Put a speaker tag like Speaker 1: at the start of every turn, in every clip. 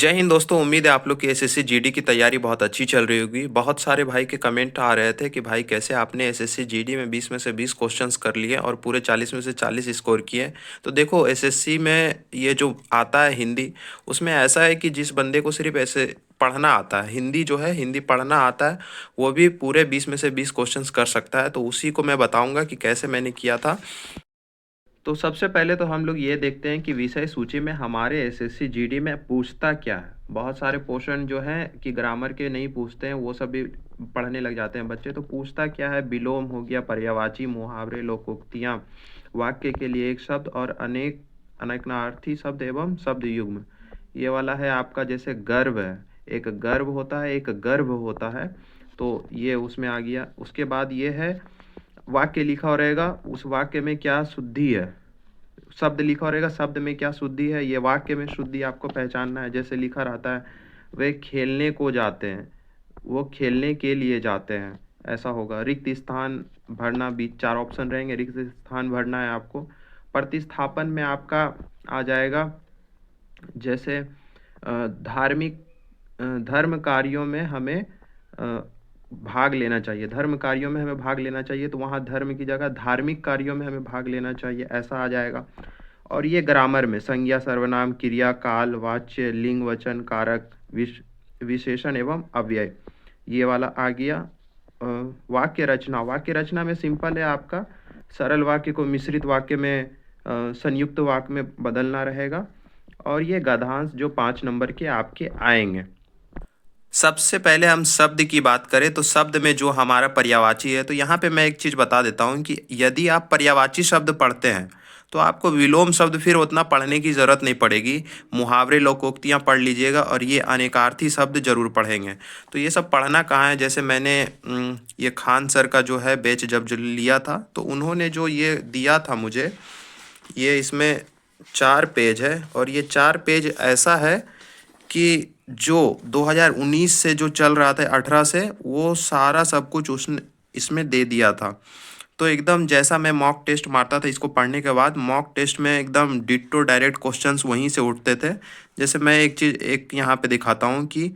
Speaker 1: जय हिंद दोस्तों। उम्मीद है आप लोग की एसएससी जीडी की तैयारी बहुत अच्छी चल रही होगी। बहुत सारे भाई के कमेंट आ रहे थे कि भाई कैसे आपने एसएससी जीडी में 20 में से 20 क्वेश्चंस कर लिए और पूरे 40 में से 40 स्कोर किए। तो देखो, एसएससी में ये जो आता है हिंदी, उसमें ऐसा है कि जिस बंदे को सिर्फ ऐसे पढ़ना आता है, हिंदी जो है हिंदी पढ़ना आता है, वो भी पूरे 20 में से 20 क्वेश्चंस कर सकता है। तो उसी को मैं बताऊँगा कि कैसे मैंने किया था। तो सबसे पहले तो हम लोग ये देखते हैं कि विषय सूची में हमारे एसएससी जीडी में पूछता क्या है। बहुत सारे क्वेश्चन जो हैं कि ग्रामर के नहीं पूछते हैं, वो सब भी पढ़ने लग जाते हैं बच्चे। तो पूछता क्या है, विलोम हो गया, पर्यायवाची, मुहावरे, लोकोक्तियाँ, वाक्य के लिए एक शब्द और अनेक अनेकनार्थी शब्द एवं शब्द युग्म। ये वाला है आपका, जैसे गर्भ है, एक गर्भ होता है, एक गर्भ होता है, तो ये उसमें आ गया। उसके बाद ये है वाक्य लिखा हो रहेगा, उस वाक्य में क्या शुद्धि है। शब्द लिखा हो रहेगा, शब्द में क्या शुद्धि है, ये वाक्य में शुद्धि आपको पहचानना है। जैसे लिखा रहता है, वे खेलने को जाते हैं, वो खेलने के लिए जाते हैं, ऐसा होगा। रिक्त स्थान भरना, बीच 4 ऑप्शन रहेंगे, रिक्त स्थान भरना है आपको। प्रतिस्थापन में आपका आ जाएगा, जैसे धार्मिक धर्म कार्यों में हमें भाग लेना चाहिए, धर्म कार्यों में हमें भाग लेना चाहिए, तो वहाँ धर्म की जगह धार्मिक कार्यों में हमें भाग लेना चाहिए, ऐसा आ जाएगा। और ये ग्रामर में संज्ञा, सर्वनाम, क्रिया, काल, वाच्य, लिंग, वचन, कारक, विशेषण एवं अव्यय, ये वाला आ गया। वाक्य रचना, वाक्य रचना में सिंपल है आपका, सरल वाक्य को मिश्रित वाक्य में संयुक्त वाक्य में बदलना रहेगा। और ये गद्यांश जो 5 नंबर के आपके आएंगे। सबसे पहले हम शब्द की बात करें तो शब्द में जो हमारा पर्यायवाची है, तो यहाँ पे मैं एक चीज़ बता देता हूँ कि यदि आप पर्यायवाची शब्द पढ़ते हैं तो आपको विलोम शब्द फिर उतना पढ़ने की ज़रूरत नहीं पड़ेगी। मुहावरे, लोकोक्तियाँ पढ़ लीजिएगा और ये अनेकार्थी शब्द जरूर पढ़ेंगे। तो ये सब पढ़ना कहाँ है, जैसे मैंने ये खान सर का जो है बैच जब जो लिया था, तो उन्होंने जो ये दिया था मुझे, ये इसमें 4 पेज है। और ये 4 पेज ऐसा है कि जो 2019 से जो चल रहा था, 18 से, वो सारा सब कुछ उसने इसमें दे दिया था। तो एकदम जैसा मैं मॉक टेस्ट मारता था इसको पढ़ने के बाद, मॉक टेस्ट में एकदम डिट्टो डायरेक्ट क्वेश्चंस वहीं से उठते थे। जैसे मैं एक चीज़ एक यहाँ पे दिखाता हूँ कि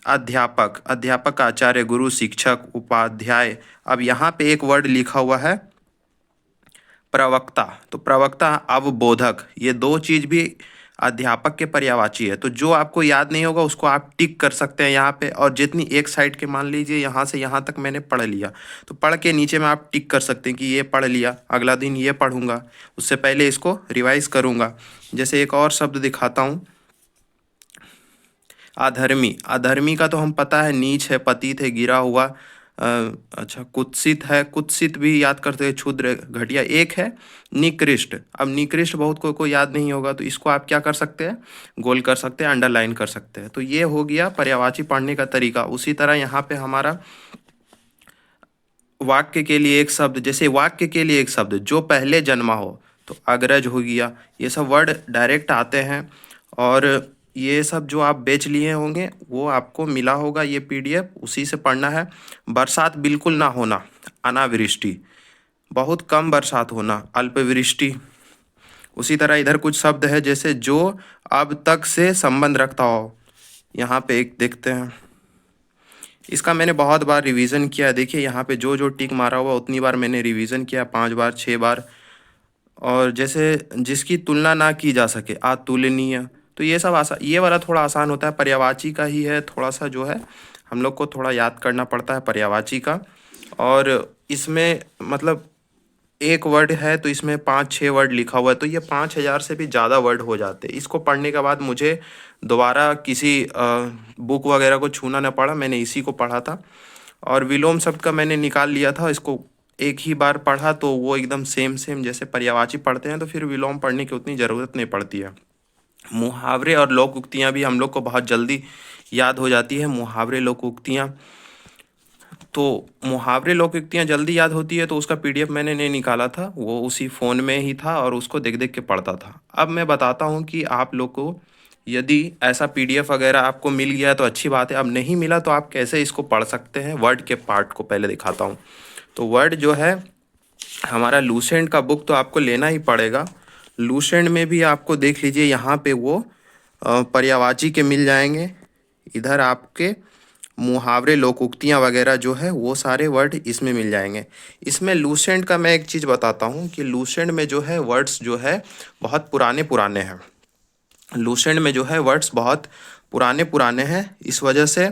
Speaker 1: अध्यापक, अध्यापक, आचार्य, गुरु, शिक्षक, उपाध्याय। अब यहाँ पे एक वर्ड लिखा हुआ है प्रवक्ता, तो प्रवक्ता, अवबोधक, ये 2 चीज़ भी अध्यापक के पर्यायवाची है। तो जो आपको याद नहीं होगा उसको आप टिक कर सकते हैं यहाँ पे। और जितनी एक साइड के, मान लीजिए यहाँ से यहाँ तक मैंने पढ़ लिया, तो पढ़ के नीचे में आप टिक कर सकते हैं कि ये पढ़ लिया, अगला दिन ये पढ़ूंगा, उससे पहले इसको रिवाइज करूंगा। जैसे एक और शब्द दिखाता हूँ, अधर्मी। अधर्मी का तो हम पता है, नीच है, पतित है, गिरा हुआ। अच्छा, कुत्सित है, कुत्सित भी याद करते हैं, क्षुद्र, घटिया। एक है निकृष्ट। अब निकृष्ट बहुत को याद नहीं होगा, तो इसको आप क्या कर सकते हैं, गोल कर सकते हैं, अंडरलाइन कर सकते हैं। तो ये हो गया पर्यायवाची पढ़ने का तरीका। उसी तरह यहाँ पे हमारा वाक्य के लिए एक शब्द, जैसे वाक्य के लिए एक शब्द जो पहले जन्मा हो, तो अग्रज हो गया। ये सब वर्ड डायरेक्ट आते हैं। और ये सब जो आप बेच लिए होंगे वो आपको मिला होगा, ये पीडीएफ, उसी से पढ़ना है। बरसात बिल्कुल ना होना, अनावृष्टि। बहुत कम बरसात होना, अल्पवृष्टि। उसी तरह इधर कुछ शब्द है, जैसे जो अब तक से संबंध रखता हो। यहाँ पे एक देखते हैं, इसका मैंने बहुत बार रिवीजन किया। देखिए यहाँ पे जो जो टिक मारा हुआ उतनी बार मैंने रिवीजन किया, 5 बार 6 बार। और जैसे जिसकी तुलना ना की जा सके, अतुलनीय। तो ये सब आसान, ये वाला थोड़ा आसान होता है, पर्यायवाची का ही है। थोड़ा सा जो है हम लोग को थोड़ा याद करना पड़ता है पर्यायवाची का। और इसमें मतलब एक वर्ड है तो इसमें 5-6 वर्ड लिखा हुआ है, तो ये 5000 से भी ज़्यादा वर्ड हो जाते हैं। इसको पढ़ने के बाद मुझे दोबारा किसी बुक वगैरह को छूना न पड़ा, मैंने इसी को पढ़ा था। और विलोम शब्द का मैंने निकाल लिया था, इसको एक ही बार पढ़ा तो वो एकदम सेम सेम जैसे पर्यायवाची पढ़ते हैं, तो फिर विलोम पढ़ने की उतनी ज़रूरत नहीं पड़ती है। मुहावरे और लोक उक्तियाँ भी हम लोग को बहुत जल्दी याद हो जाती है। मुहावरे, लोक उक्तियाँ, तो मुहावरे, लोक उक्तियाँ जल्दी याद होती है, तो उसका पीडीएफ मैंने नहीं निकाला था, वो उसी फ़ोन में ही था और उसको देख देख के पढ़ता था। अब मैं बताता हूँ कि आप लोग को यदि ऐसा पीडीएफ वगैरह आपको मिल गया तो अच्छी बात है, अब नहीं मिला तो आप कैसे इसको पढ़ सकते हैं। वर्ड के पार्ट को पहले दिखाता हूँ। तो वर्ड जो है हमारा, लूसेंट का बुक तो आपको लेना ही पड़ेगा। लूसेंट में भी आपको देख लीजिए, यहाँ पे वो पर्यायवाची के मिल जाएंगे। इधर आपके मुहावरे लोकोक्तियाँ वगैरह जो है वो सारे वर्ड इसमें मिल जाएंगे। इसमें लूसेंट का मैं एक चीज़ बताता हूँ कि लूसेंट में जो है वर्ड्स जो है बहुत पुराने पुराने हैं। लूसेंट में जो है वर्ड्स बहुत पुराने पुराने हैं। इस वजह से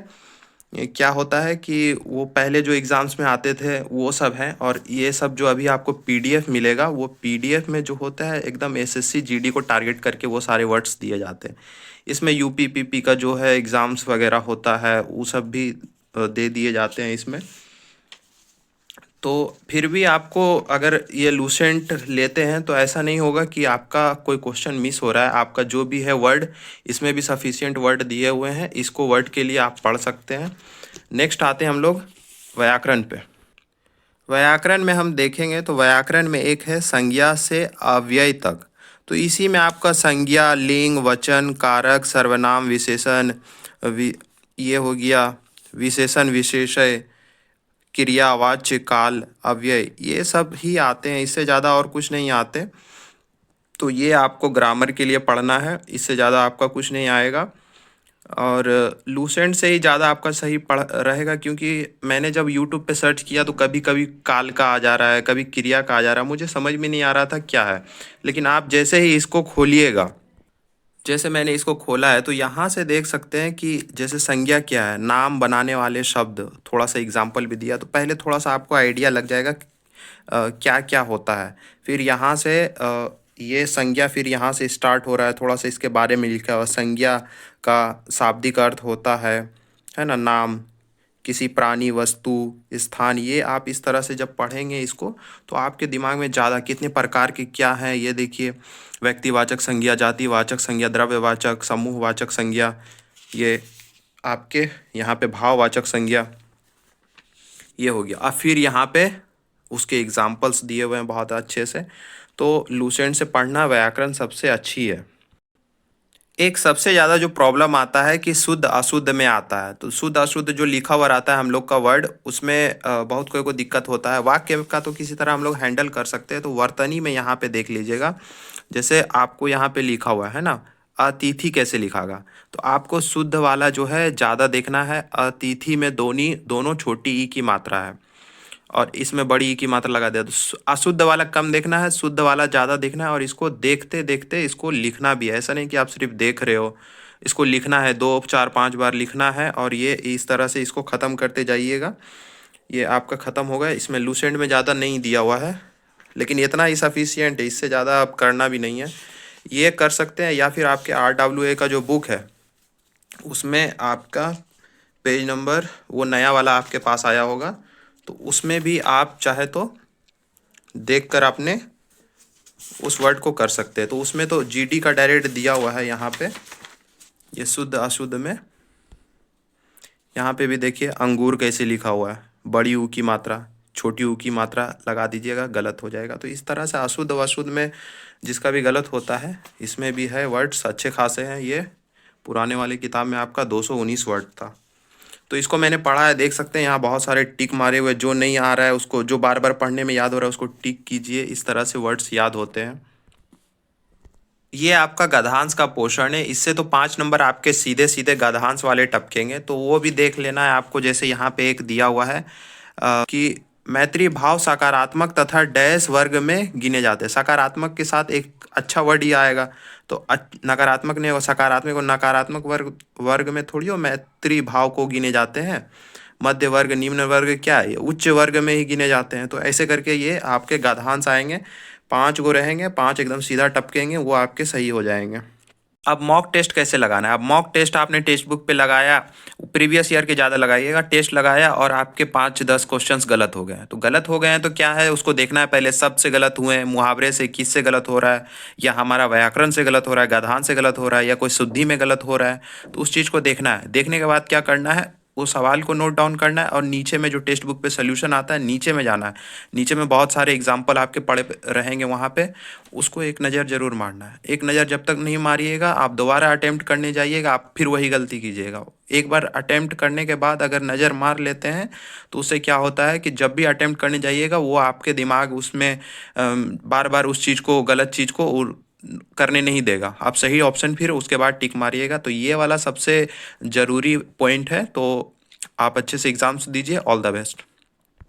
Speaker 1: ये क्या होता है कि वो पहले जो एग्ज़ाम्स में आते थे वो सब हैं, और ये सब जो अभी आपको पीडीएफ मिलेगा वो पीडीएफ में जो होता है एकदम एसएससी जीडी को टारगेट करके वो सारे वर्ड्स दिए जाते हैं। इसमें यूपी पीपी का जो है एग्ज़ाम्स वगैरह होता है वो सब भी दे दिए जाते हैं इसमें। तो फिर भी आपको अगर ये लूसेंट लेते हैं तो ऐसा नहीं होगा कि आपका कोई क्वेश्चन मिस हो रहा है। आपका जो भी है वर्ड, इसमें भी सफिशिएंट वर्ड दिए हुए हैं, इसको वर्ड के लिए आप पढ़ सकते हैं। नेक्स्ट आते हैं हम लोग व्याकरण पे। व्याकरण में हम देखेंगे तो व्याकरण में एक है संज्ञा से अव्यय तक। तो इसी में आपका संज्ञा, लिंग, वचन, कारक, सर्वनाम, विशेषण, ये हो गया विशेषण, विशेषय, क्रिया, वाच्य, काल, अव्यय, ये सब ही आते हैं, इससे ज़्यादा और कुछ नहीं आते। तो ये आपको ग्रामर के लिए पढ़ना है, इससे ज़्यादा आपका कुछ नहीं आएगा। और लूसेंट से ही ज़्यादा आपका सही पढ़ रहेगा, क्योंकि मैंने जब यूट्यूब पे सर्च किया तो कभी कभी काल का आ जा रहा है, कभी क्रिया का आ जा रहा है, मुझे समझ में नहीं आ रहा था क्या है। लेकिन आप जैसे ही इसको खोलिएगा, जैसे मैंने इसको खोला है तो यहाँ से देख सकते हैं कि जैसे संज्ञा क्या है, नाम बनाने वाले शब्द, थोड़ा सा एग्जाम्पल भी दिया, तो पहले थोड़ा सा आपको आइडिया लग जाएगा क्या क्या होता है। फिर यहाँ से ये संज्ञा फिर यहाँ से स्टार्ट हो रहा है, थोड़ा सा इसके बारे में लिखा हुआ। संज्ञा का शाब्दिक अर्थ होता है ना, नाम, किसी प्राणी, वस्तु, स्थान। ये आप इस तरह से जब पढ़ेंगे इसको तो आपके दिमाग में ज़्यादा कितने प्रकार के क्या हैं ये देखिए। व्यक्तिवाचक संज्ञा, जातिवाचक संज्ञा, द्रव्यवाचक, समूहवाचक संज्ञा, ये आपके यहाँ पे भाववाचक संज्ञा, ये हो गया। अब फिर यहाँ पे उसके एग्जाम्पल्स दिए हुए हैं बहुत अच्छे से। तो लूसेंट से पढ़ना व्याकरण सबसे अच्छी है। एक सबसे ज़्यादा जो प्रॉब्लम आता है कि शुद्ध अशुद्ध में आता है। तो शुद्ध अशुद्ध जो लिखा हुआ रहता है हम लोग का वर्ड, उसमें बहुत कोई को दिक्कत होता है। वाक्य का तो किसी तरह हम लोग हैंडल कर सकते हैं। तो वर्तनी में यहाँ पे देख लीजिएगा, जैसे आपको यहाँ पे लिखा हुआ है ना, अतिथि कैसे लिखागा, तो आपको शुद्ध वाला जो है ज़्यादा देखना है। अतिथि में दोनों छोटी ई की मात्रा है, और इसमें बड़ी ई की मात्रा लगा दिया। तो अशुद्ध वाला कम देखना है, शुद्ध वाला ज़्यादा देखना है। और इसको देखते देखते इसको लिखना भी है, ऐसा नहीं कि आप सिर्फ देख रहे हो, इसको लिखना है, 2 4 5 बार लिखना है। और ये इस तरह से इसको ख़त्म करते जाइएगा। ये आपका ख़त्म होगा। इसमें लूसेंट में ज़्यादा नहीं दिया हुआ है, लेकिन इतना ही सफिशियंट है, इससे ज़्यादा आप करना भी नहीं है। ये कर सकते हैं, या फिर आपके RWA का जो बुक है उसमें आपका पेज नंबर वो नया वाला आपके पास आया होगा, तो उसमें भी आप चाहे तो देखकर आपने उस वर्ड को कर सकते हैं। तो उसमें तो जीडी का डायरेक्ट दिया हुआ है यहाँ पे, ये शुद्ध अशुद्ध में। यहाँ पे भी देखिए अंगूर कैसे लिखा हुआ है, बड़ी ऊ की मात्रा, छोटी ऊ की मात्रा लगा दीजिएगा, गलत हो जाएगा। तो इस तरह से अशुद्ध व अशुद्ध में जिसका भी गलत होता है, इसमें भी है। वर्ड्स अच्छे खासे हैं। ये पुराने वाली किताब में आपका 219 वर्ड था। तो इसको मैंने पढ़ा है, देख सकते हैं यहाँ बहुत सारे टिक मारे हुए। जो नहीं आ रहा है उसको, जो बार बार पढ़ने में याद हो रहा है उसको टिक कीजिए। इस तरह से वर्ड्स याद होते हैं। ये आपका गद्यांश का पोषण है। इससे तो 5 नंबर आपके सीधे सीधे गद्यांश वाले टपकेंगे, तो वो भी देख लेना है आपको। जैसे यहाँ पे एक दिया हुआ है कि मैत्री भाव सकारात्मक तथा डैश वर्ग में गिने जाते हैं। सकारात्मक के साथ एक अच्छा वर्ड ही आएगा, तो नकारात्मक ने और सकारात्मक और नकारात्मक वर्ग में थोड़ी हो मैत्री भाव को गिने जाते हैं। मध्य वर्ग, निम्न वर्ग क्या है, उच्च वर्ग में ही गिने जाते हैं। तो ऐसे करके ये आपके गद्यांश आएंगे। 5 गो रहेंगे, 5 एकदम सीधा टपकेंगे, वो आपके सही हो जाएंगे। अब मॉक टेस्ट कैसे लगाना है। अब मॉक टेस्ट आपने टेक्स्ट बुक पे लगाया, प्रीवियस ईयर के ज़्यादा लगाइएगा। टेस्ट लगाया और आपके 5-10 क्वेश्चंस गलत हो गए हैं, तो गलत हो गए हैं तो क्या है उसको देखना है पहले। शब्द से गलत हुए हैं, मुहावरे से, किससे गलत हो रहा है, या हमारा व्याकरण से गलत हो रहा है, गद्यांश से गलत हो रहा है, या कोई शुद्धि में गलत हो रहा है, तो उस चीज़ को देखना है। देखने के बाद क्या करना है, वो सवाल को नोट डाउन करना है, और नीचे में जो टेक्स्ट बुक पे सोल्यूशन आता है नीचे में जाना है। नीचे में बहुत सारे एग्जाम्पल आपके पड़े रहेंगे, वहाँ पे उसको एक नज़र ज़रूर मारना है। एक नज़र जब तक नहीं मारिएगा आप दोबारा अटेम्प्ट करने जाइएगा, आप फिर वही गलती कीजिएगा। एक बार अटेम्प्ट करने के बाद अगर नज़र मार लेते हैं तो उससे क्या होता है कि जब भी अटेम्प्ट करने जाइएगा वो आपके दिमाग उसमें बार बार उस चीज़ को, गलत चीज़ को करने नहीं देगा। आप सही ऑप्शन फिर उसके बाद टिक मारिएगा, तो ये वाला सबसे ज़रूरी पॉइंट है। तो आप अच्छे से एग्ज़ाम्स दीजिए। All the best.